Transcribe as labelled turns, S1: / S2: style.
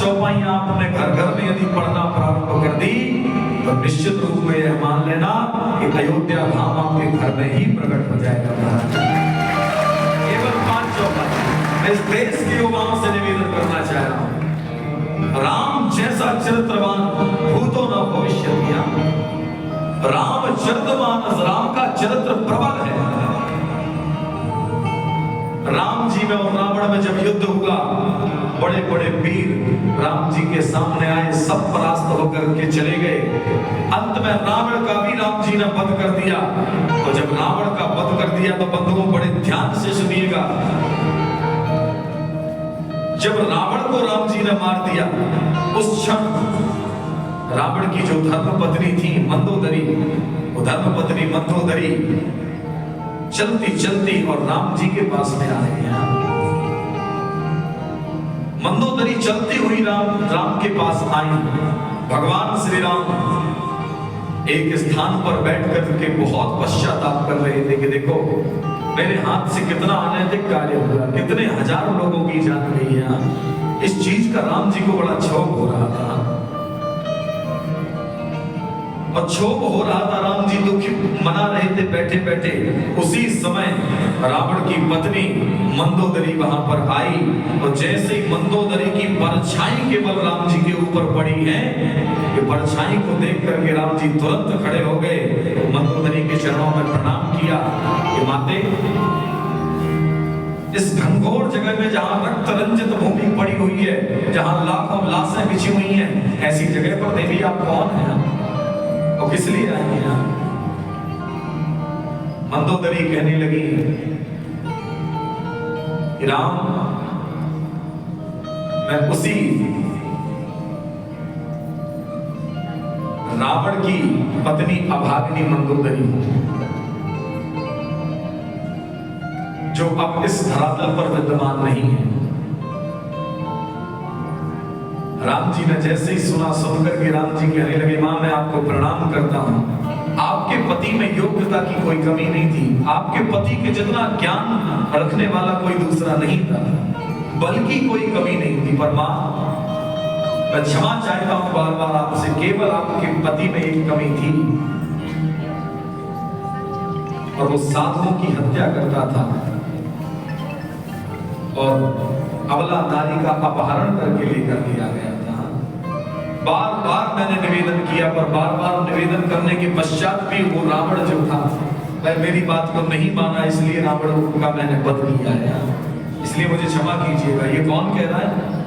S1: चौपाइयां आपने घर घर में यदि पढ़ना प्रारंभ कर दी तो निश्चित रूप में यह मान लेना कि अयोध्या धाम आपके घर में ही प्रकट हो जाएगा महाराज। केवल 5 चौपाई मैं इस देश के युवाओं से निवेदन करना चाह रहा हूं। राम जैसा चरित्रवान भूतो न भविष्य, राम चरित्रवान, राम का चरित्र प्रबल है। राम जी में और रावण में जब युद्ध हुआ, बड़े बड़े वीर राम जी के सामने आए, सब परास्त होकर के चले गए। अंत में रावण का भी राम जी ने वध कर दिया। तो जब रावण का वध कर दिया तो बंधुओं बड़े ध्यान से सुनिएगा, जब रावण को राम जी ने मार दिया उस क्षण रावण की जो धर्मपत्नी थी मंदोदरी, वो धर्मपत्नी मंदोदरी चलती चलती और राम जी के पास में आ रही है। मंदोदरी चलती हुई राम के पास आई। भगवान श्री राम एक स्थान पर बैठ कर के बहुत पश्चाताप कर रहे थे कि देखो मेरे हाथ से कितना अनैतिक कार्य हुआ, कितने हजारों लोगों की जान गई है। इस चीज का राम जी को बड़ा क्षोभ हो रहा था और क्षोभ हो रहा था। राम जी दुखी मना रहे थे बैठे बैठे। उसी समय रावण की पत्नी मंदोदरी वहां पर आई और जैसे ही मंदोदरी की परछाई केवल राम जी के ऊपर पड़ी है, कि परछाई को देख करके राम जी तुरंत खड़े हो गए, मंदोदरी के चरणों में प्रणाम किया कि माते, इस घनघोर जगह में जहां रक्त रंजित भूमि पड़ी हुई है, जहां लाखों लाशें बिछी हुई हैं, ऐसी जगह पर देवी आप कौन है और किस लिए आई हैं? मंदोदरी कहने लगी कि राम, मैं उसी रावण की पत्नी अभागिनी मंदोदरी हूं जो अब इस धरातल पर विद्यमान नहीं है। राम जी ने जैसे ही सुना, सुनकर के राम जी कहने लगे, मां मैं आपको प्रणाम करता हूं। आपके पति में योग्यता की कोई कमी नहीं थी, आपके पति के जितना ज्ञान रखने वाला कोई दूसरा नहीं था, बल्कि कोई कमी नहीं थी। पर मां मैं क्षमा चाहता हूं बार बार आपसे, केवल आपके पति में एक कमी थी और वो साधुओं की हत्या करता था और अबला नारी का अपहरण करके लेकर दिया गया था। बार बार मैंने निवेदन किया, पर बार बार निवेदन करने के पश्चात भी वो रावण जो था वह मेरी बात को नहीं माना, इसलिए रावण का मैंने वध किया है। इसलिए मुझे क्षमा कीजिएगा। ये कौन कह रहा है?